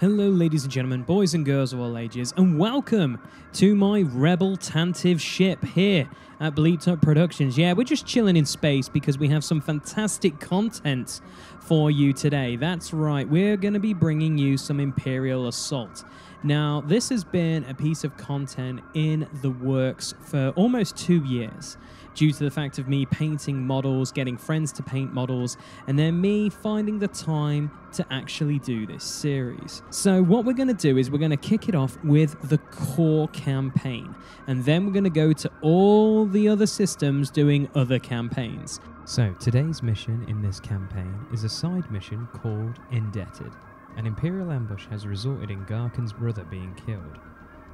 Hello ladies and gentlemen, boys and girls of all ages, and welcome to my Rebel Tantive ship here at Bleeped Productions. Yeah, we're just chilling in space because we have some fantastic content for you today. That's right, we're going to be bringing you some Imperial Assault. Now, this has been a piece of content in the works for almost 2 years, due to the fact of me painting models, getting friends to paint models, and then me finding the time to actually do this series. So what we're going to do is we're going to kick it off with the core campaign, and then we're going to go to all the other systems doing other campaigns. So today's mission in this campaign is a side mission called Indebted. An Imperial ambush has resulted in Garkin's brother being killed,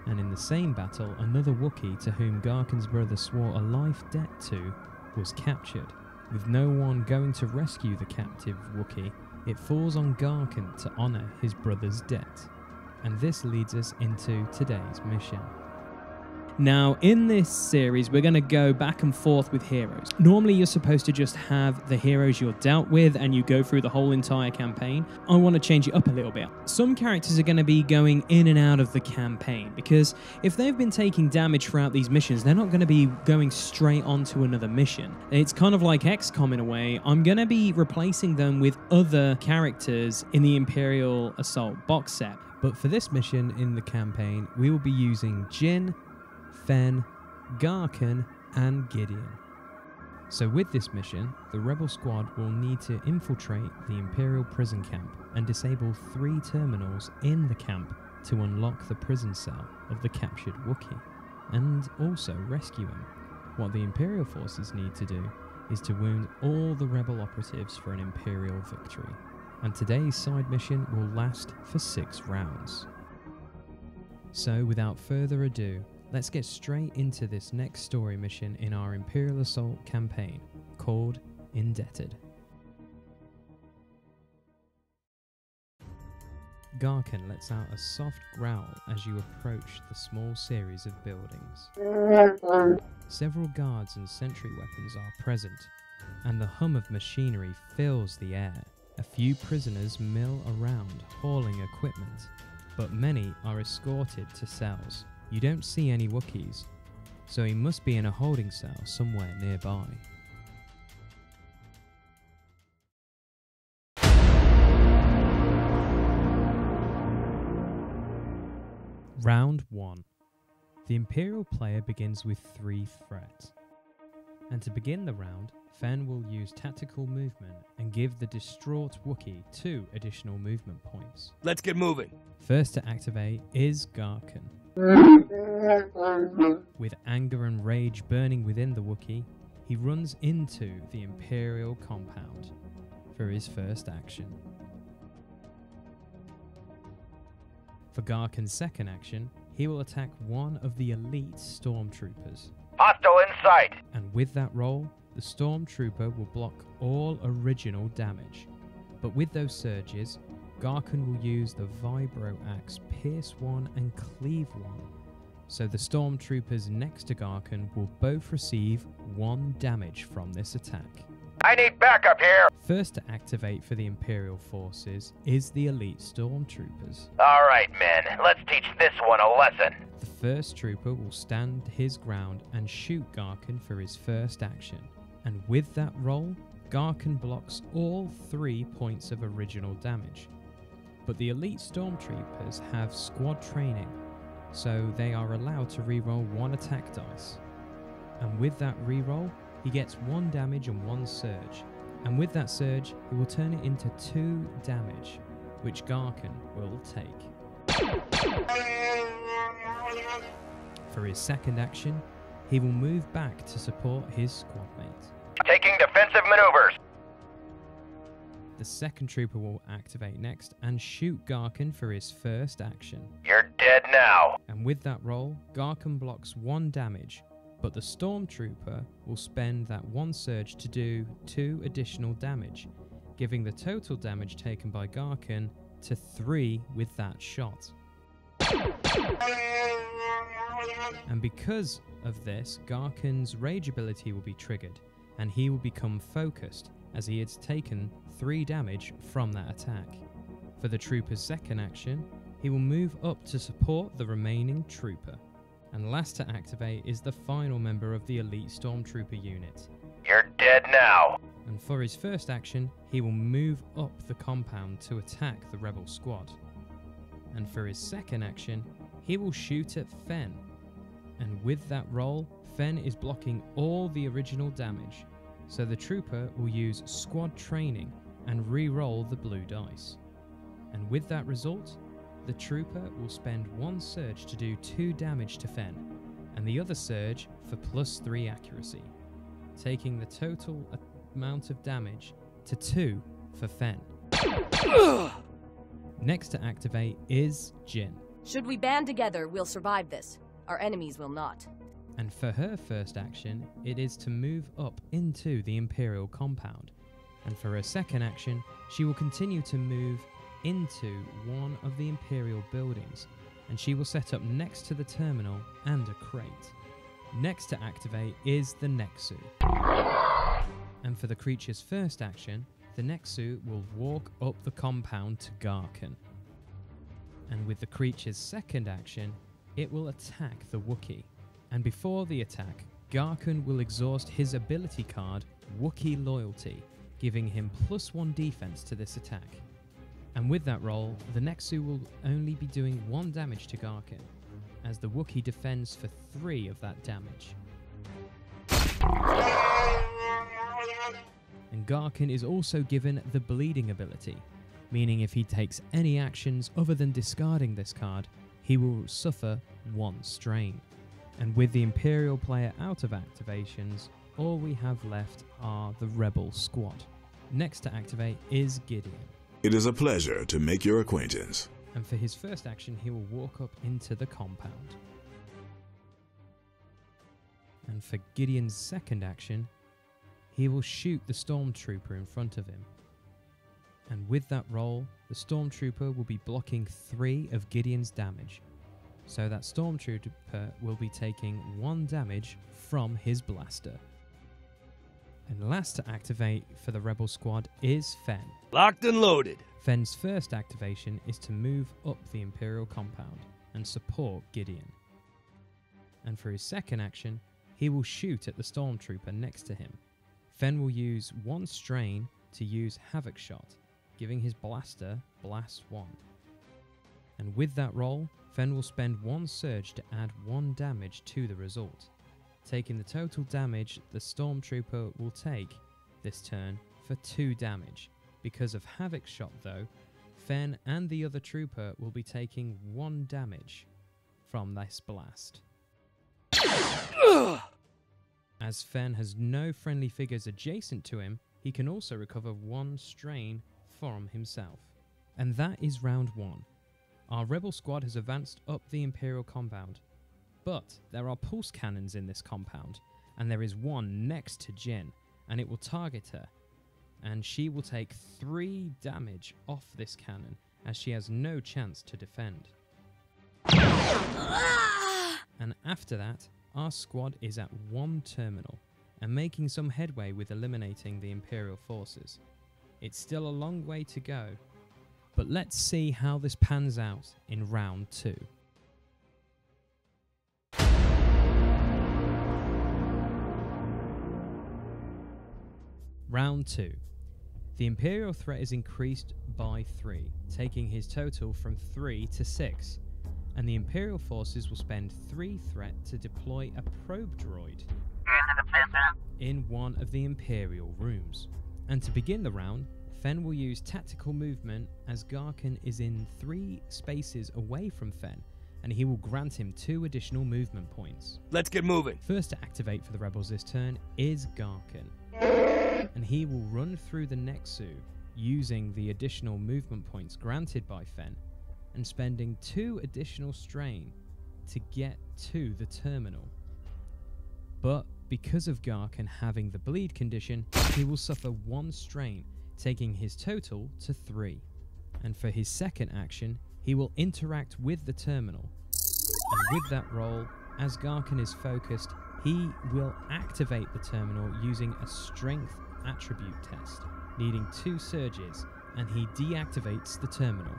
and in the same battle, another Wookiee to whom Garkin's brother swore a life debt to was captured. With no one going to rescue the captive Wookiee, it falls on Garkin to honour his brother's debt. And this leads us into today's mission. Now, in this series, we're going to go back and forth with heroes. Normally, you're supposed to just have the heroes you're dealt with and you go through the whole entire campaign. I want to change it up a little bit. Some characters are going to be going in and out of the campaign because if they've been taking damage throughout these missions, they're not going to be going straight onto another mission. It's kind of like XCOM in a way. I'm going to be replacing them with other characters in the Imperial Assault box set. But for this mission in the campaign, we will be using Jin, Fen, Garkin, and Gideon. So with this mission, the Rebel squad will need to infiltrate the Imperial prison camp and disable 3 terminals in the camp to unlock the prison cell of the captured Wookiee, and also rescue him. What the Imperial forces need to do is to wound all the Rebel operatives for an Imperial victory. And today's side mission will last for 6 rounds. So without further ado, let's get straight into this next story mission in our Imperial Assault campaign, called Indebted. Garkin lets out a soft growl as you approach the small series of buildings. Several guards and sentry weapons are present, and the hum of machinery fills the air. A few prisoners mill around, hauling equipment, but many are escorted to cells. You don't see any Wookiees, so he must be in a holding cell somewhere nearby. Round 1. The Imperial player begins with 3 threats. And to begin the round, Fen will use tactical movement and give the distraught Wookiee 2 additional movement points. Let's get moving! First to activate is Garkin. With anger and rage burning within the Wookiee, he runs into the Imperial compound for his first action. For Garkin's second action, he will attack one of the elite stormtroopers. Hostile in sight! And with that roll, the stormtrooper will block all original damage. But with those surges, Garkin will use the Vibro Axe Pierce 1 and Cleave 1 So the stormtroopers next to Garkin will both receive 1 damage from this attack. I need backup here! First to activate for the Imperial forces is the elite stormtroopers. Alright, men, let's teach this one a lesson. The first trooper will stand his ground and shoot Garkin for his first action. And with that roll, Garkin blocks all 3 points of original damage. But the elite stormtroopers have squad training, so they are allowed to reroll 1 attack dice. And with that reroll, he gets 1 damage and 1 surge. And with that surge, he will turn it into 2 damage, which Garkin will take. For his second action, he will move back to support his squad mate. Taking defensive maneuvers. The second trooper will activate next and shoot Garkin for his first action. You're dead now. And with that roll, Garkin blocks 1 damage, but the stormtrooper will spend that 1 surge to do 2 additional damage, giving the total damage taken by Garkin to 3 with that shot. And because of this, Garkin's rage ability will be triggered, and he will become focused as he has taken 3 damage from that attack. For the trooper's second action, he will move up to support the remaining trooper. And last to activate is the final member of the elite stormtrooper unit. You're dead now. And for his first action, he will move up the compound to attack the rebel squad. And for his second action, he will shoot at Fen. And with that roll, Fen is blocking all the original damage, so the trooper will use squad training and re-roll the blue dice. And with that result, the trooper will spend 1 surge to do 2 damage to Fen, and the other surge for +3 accuracy, taking the total amount of damage to 2 for Fen. Next to activate is Jin. Should we band together, we'll survive this. Our enemies will not. And for her first action, it is to move up into the Imperial compound. And for her second action, she will continue to move into one of the Imperial buildings, and she will set up next to the terminal and a crate. Next to activate is the Nexu. And for the creature's first action, the Nexu will walk up the compound to Garkin. And with the creature's second action, it will attack the Wookiee. And before the attack, Garkin will exhaust his ability card, Wookiee Loyalty, giving him +1 defense to this attack. And with that roll, the Nexu will only be doing 1 damage to Garkin, as the Wookiee defends for 3 of that damage. And Garkin is also given the bleeding ability, meaning if he takes any actions other than discarding this card, he will suffer 1 strain. And with the Imperial player out of activations, all we have left are the Rebel squad. Next to activate is Gideon. It is a pleasure to make your acquaintance. And for his first action, he will walk up into the compound. And for Gideon's second action, he will shoot the stormtrooper in front of him. And with that roll, the stormtrooper will be blocking 3 of Gideon's damage. So that stormtrooper will be taking 1 damage from his blaster. And last to activate for the Rebel squad is Fen. Locked and loaded. Fen's first activation is to move up the Imperial compound and support Gideon. And for his second action, he will shoot at the stormtrooper next to him. Fen will use 1 strain to use Havoc Shot, giving his blaster Blast 1. And with that roll, Fen will spend 1 surge to add 1 damage to the result, taking the total damage the stormtrooper will take this turn for 2 damage. Because of Havoc Shot though, Fen and the other trooper will be taking 1 damage from this blast. As Fen has no friendly figures adjacent to him, he can also recover 1 strain from himself. And that is round 1. Our Rebel squad has advanced up the Imperial compound, but there are pulse cannons in this compound, and there is one next to Jin, and it will target her, and she will take 3 damage off this cannon, as she has no chance to defend. And After that, our squad is at one terminal and making some headway with eliminating the Imperial forces. It's still a long way to go, but let's see how this pans out in round 2. Round 2. The Imperial threat is increased by 3, taking his total from 3 to 6, and the Imperial forces will spend 3 threat to deploy a probe droid in one of the Imperial rooms. And to begin the round, Fen will use tactical movement as Garken is in 3 spaces away from Fen, and he will grant him 2 additional movement points. Let's get moving. First to activate for the rebels this turn is Garken, and he will run through the Nexu using the additional movement points granted by Fen and spending 2 additional strain to get to the terminal. But because of Garken having the bleed condition, he will suffer 1 strain, taking his total to 3. And for his second action, he will interact with the terminal. And with that roll, as Garken is focused, he will activate the terminal using a strength attribute test, needing 2 surges, and he deactivates the terminal.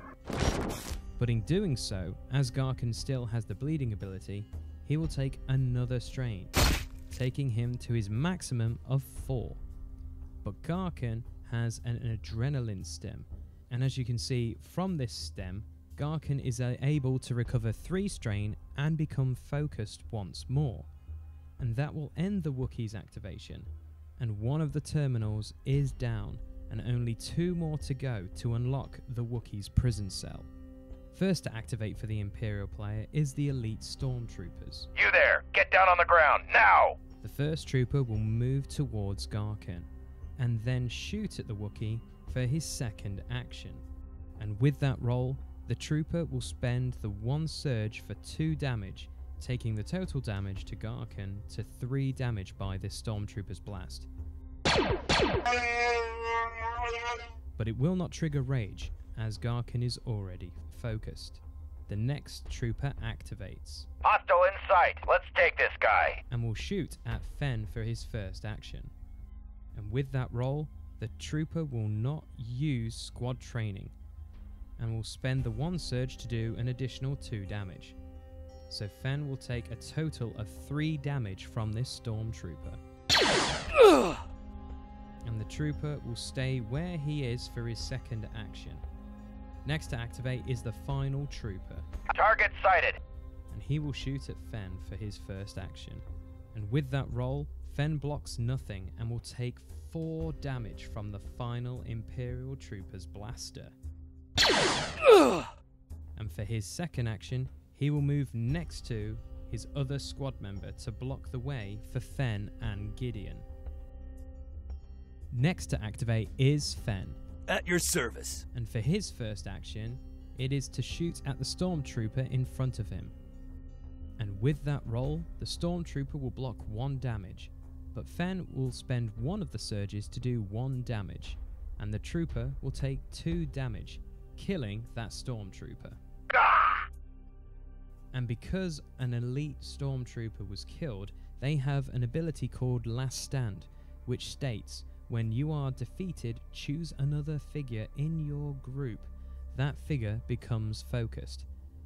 But in doing so, as Garken still has the bleeding ability, he will take another strain, taking him to his maximum of 4. But Garken has an adrenaline stem, and as you can see from this stem, Garken is able to recover 3 strain and become focused once more. And that will end the Wookiee's activation, and one of the terminals is down, and only 2 more to go to unlock the Wookiee's prison cell. First to activate for the Imperial player is the elite stormtroopers. You there! Get down on the ground, now! The first trooper will move towards Garken, and then shoot at the Wookiee for his second action. And with that roll, the trooper will spend the 1 surge for 2 damage, taking the total damage to Garken to 3 damage by this stormtrooper's blast. But it will not trigger rage, as Garken is already focused. The next trooper activates. Hostile in sight. Let's take this guy. And will shoot at Fen for his first action. And with that roll, the trooper will not use squad training, and will spend the 1 surge to do an additional 2 damage. So Fen will take a total of 3 damage from this stormtrooper. And the trooper will stay where he is for his second action. Next to activate is the final trooper. Target sighted. And he will shoot at Fen for his first action. And with that roll, Fen blocks nothing and will take 4 damage from the final Imperial trooper's blaster. And for his second action, he will move next to his other squad member to block the way for Fen and Gideon. Next to activate is Fen. At your service. And for his first action, it is to shoot at the stormtrooper in front of him. And with that roll, the stormtrooper will block 1 damage, but Fen will spend 1 of the surges to do 1 damage, and the trooper will take 2 damage, killing that stormtrooper. And because an elite stormtrooper was killed, they have an ability called Last Stand, which states, when you are defeated, choose another figure in your group. That figure becomes focused,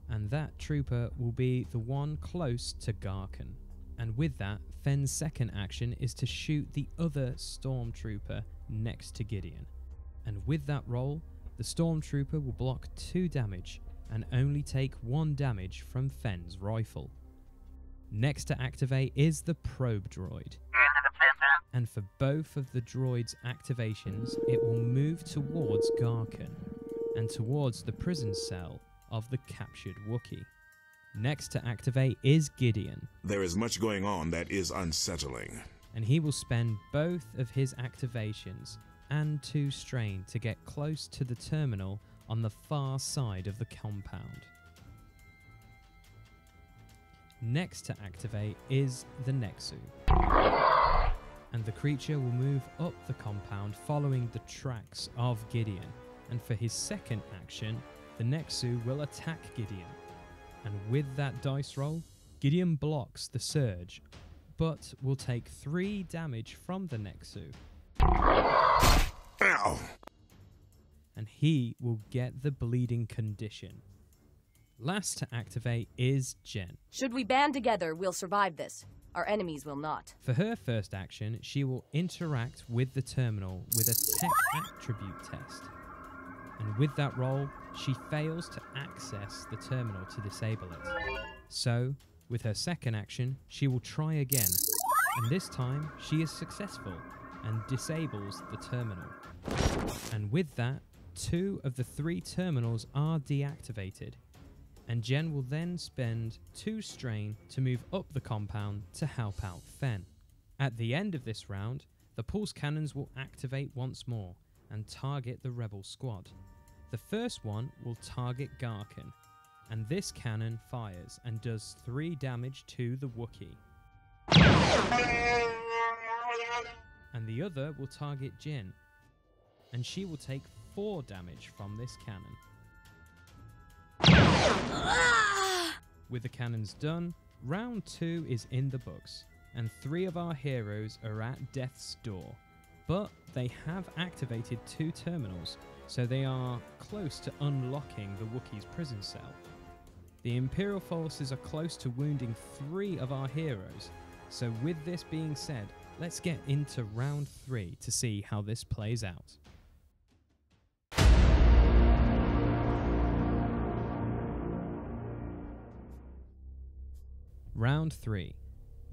and that trooper will be the one close to Garken. And with that, Fen's second action is to shoot the other stormtrooper next to Gideon. And with that roll, the stormtrooper will block 2 damage and only take 1 damage from Fen's rifle. Next to activate is the probe droid. And for both of the droid's activations, it will move towards Garken and towards the prison cell of the captured Wookiee. Next to activate is Gideon. There is much going on that is unsettling. And he will spend both of his activations and 2 strain to get close to the terminal on the far side of the compound. Next to activate is the Nexu. And the creature will move up the compound following the tracks of Gideon. And for his second action, the Nexu will attack Gideon. And with that dice roll, Gideon blocks the surge, but will take 3 damage from the Nexu. Ow! And he will get the bleeding condition. Last to activate is Jen. Should we band together, we'll survive this. Our enemies will not. For her first action, she will interact with the terminal with a tech attribute test. And with that roll, she fails to access the terminal to disable it. So, with her second action, she will try again. And this time, she is successful and disables the terminal. And with that, 2 of the 3 terminals are deactivated. And Jen will then spend 2 strain to move up the compound to help out Fen. At the end of this round, the pulse cannons will activate once more and target the rebel squad. The first one will target Garkin, and this cannon fires and does 3 damage to the Wookiee. And the other will target Jin, and she will take 4 damage from this cannon. With the cannons done, round 2 is in the books, and 3 of our heroes are at death's door. But they have activated 2 terminals, so they are close to unlocking the Wookiee's prison cell. The Imperial forces are close to wounding 3 of our heroes, so with this being said, let's get into round 3 to see how this plays out. Round 3.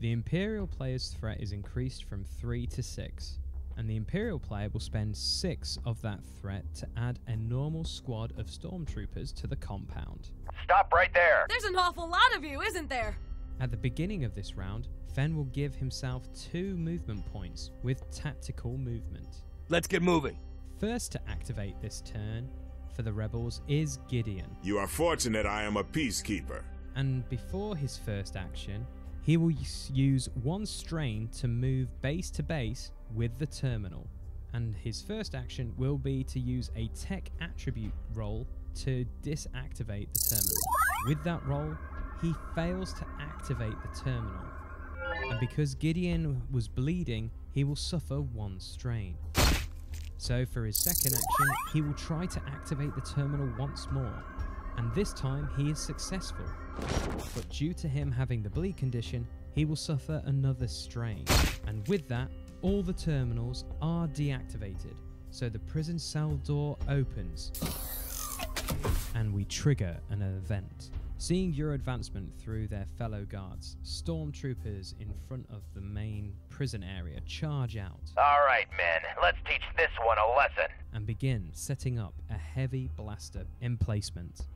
The Imperial player's threat is increased from 3 to 6, and the Imperial player will spend 6 of that threat to add a normal squad of stormtroopers to the compound. Stop right there! There's an awful lot of you, isn't there? At the beginning of this round, Fen will give himself 2 movement points with tactical movement. Let's get moving. First to activate this turn for the rebels is Gideon. You are fortunate I am a peacekeeper. And before his first action, he will use 1 strain to move base to base with the terminal. And his first action will be to use a tech attribute roll to disactivate the terminal. With that roll, he fails to activate the terminal. And because Gideon was bleeding, he will suffer 1 strain. So for his second action, he will try to activate the terminal once more. And this time he is successful. But due to him having the bleed condition, he will suffer another strain. And with that, all the terminals are deactivated. So the prison cell door opens. And we trigger an event. Seeing your advancement through their fellow guards, stormtroopers in front of the main prison area charge out. All right, men, let's teach this one a lesson. And begin setting up a heavy blaster emplacement.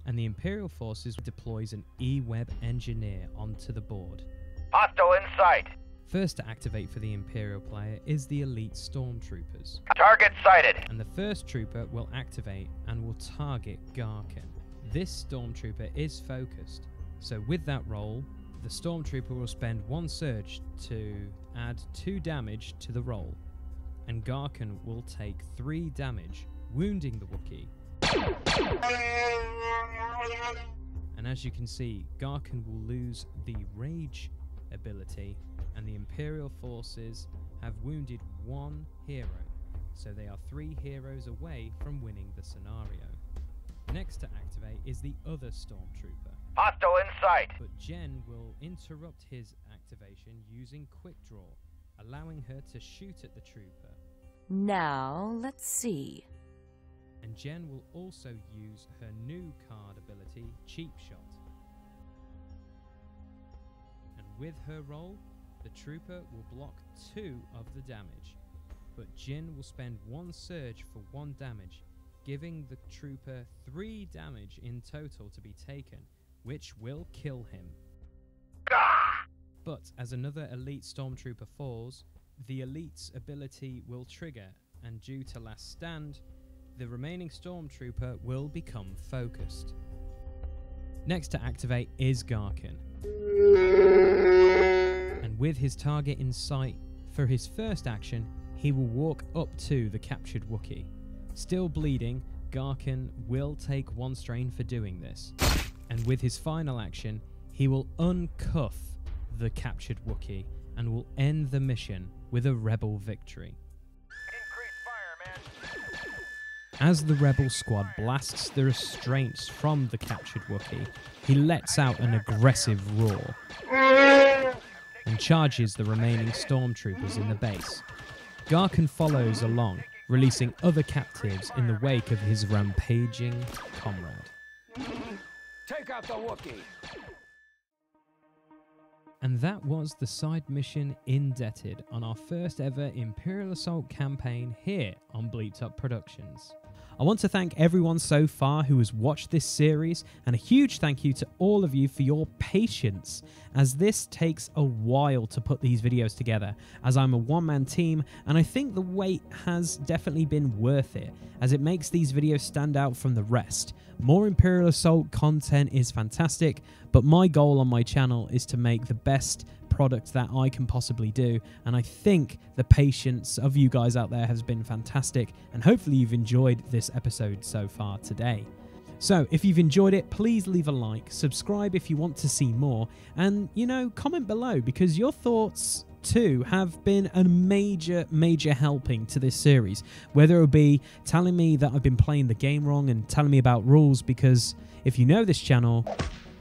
And the Imperial forces deploys an E-Web engineer onto the board. Hostile in sight. First to activate for the Imperial player is the elite stormtroopers. Target sighted. And the first trooper will activate and will target Garkin. This stormtrooper is focused, so with that roll, the stormtrooper will spend 1 surge to add 2 damage to the roll, and Garkin will take 3 damage, wounding the Wookiee. And as you can see, Garkin will lose the Rage ability, and the Imperial forces have wounded 1 hero, so they are 3 heroes away from winning the scenario. Next to activate is the other stormtrooper. Hostile in sight. But Jen will interrupt his activation using quick draw, allowing her to shoot at the trooper. Now, let's see. And Jen will also use her new card ability, Cheap Shot. And with her roll, the trooper will block 2 of the damage, but Jin will spend 1 surge for 1 damage, giving the trooper 3 damage in total to be taken, which will kill him. But as another elite stormtrooper falls, the elite's ability will trigger, and due to last stand, the remaining stormtrooper will become focused. Next to activate is Garkin. And with his target in sight, for his first action, he will walk up to the captured Wookiee. Still bleeding, Garkin will take 1 strain for doing this. And with his final action, he will uncuff the captured Wookiee and will end the mission with a rebel victory. Increase fire, man. As the rebel squad blasts the restraints from the captured Wookiee, he lets out an aggressive roar and charges the remaining stormtroopers in the base. Garkin follows along, releasing other captives in the wake of his rampaging comrade. Take out the Wookiee. And that was the side mission Indebted on our first ever Imperial Assault campaign here on Bleeped Up Productions. I want to thank everyone so far who has watched this series, and a huge thank you to all of you for your patience, as this takes a while to put these videos together, as I'm a one-man team, and I think the wait has definitely been worth it, as it makes these videos stand out from the rest. More Imperial Assault content is fantastic, but my goal on my channel is to make the best product that I can possibly do, and I think the patience of you guys out there has been fantastic, and hopefully you've enjoyed this episode so far today. So if you've enjoyed it, please leave a like, subscribe if you want to see more, and comment below, because your thoughts too have been a major helping to this series, whether it be telling me that I've been playing the game wrong and telling me about rules, because if you know this channel,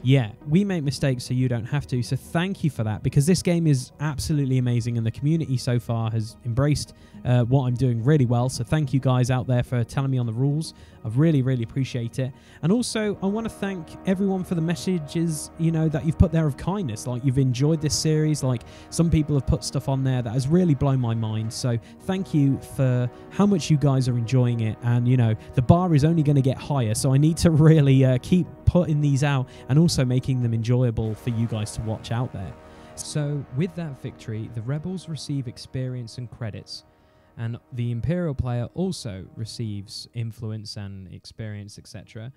yeah, we make mistakes so you don't have to, so thank you for that, because this game is absolutely amazing and the community so far has embraced what I'm doing really well, so thank you guys out there for telling me on the rules. I really appreciate it. And also, I want to thank everyone for the messages, that you've put there of kindness, like you've enjoyed this series, like some people have put stuff on there that has really blown my mind, so thank you for how much you guys are enjoying it, and the bar is only going to get higher, so I need to really keep putting these out and also making them enjoyable for you guys to watch out there. So with that victory, the rebels receive experience and credits, and the Imperial player also receives influence and experience, etc.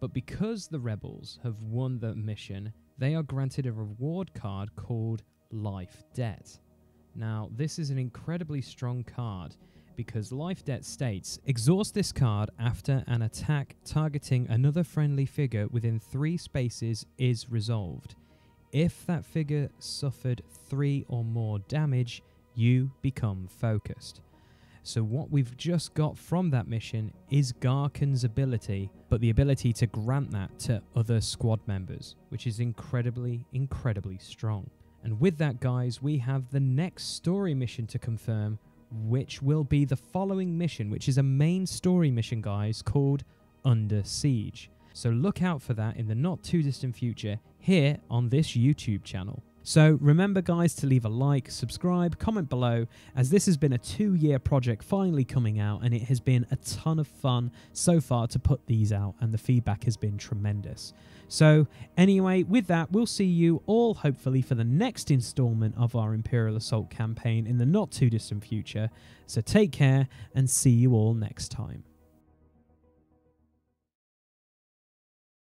But because the rebels have won the mission, they are granted a reward card called Life Debt. Now, this is an incredibly strong card, because Life Debt states, exhaust this card after an attack targeting another friendly figure within 3 spaces is resolved. If that figure suffered 3 or more damage, you become focused. So what we've just got from that mission is Garkin's ability, but the ability to grant that to other squad members, which is incredibly strong. And with that, guys, we have the next story mission to confirm, which will be the following mission, which is a main story mission, guys, called Under Siege. So look out for that in the not too distant future here on this YouTube channel. So remember, guys, to leave a like, subscribe, comment below, as this has been a 2-year project finally coming out, and it has been a ton of fun so far to put these out, and the feedback has been tremendous. So anyway, with that, we'll see you all hopefully for the next installment of our Imperial Assault campaign in the not too distant future. So take care and see you all next time.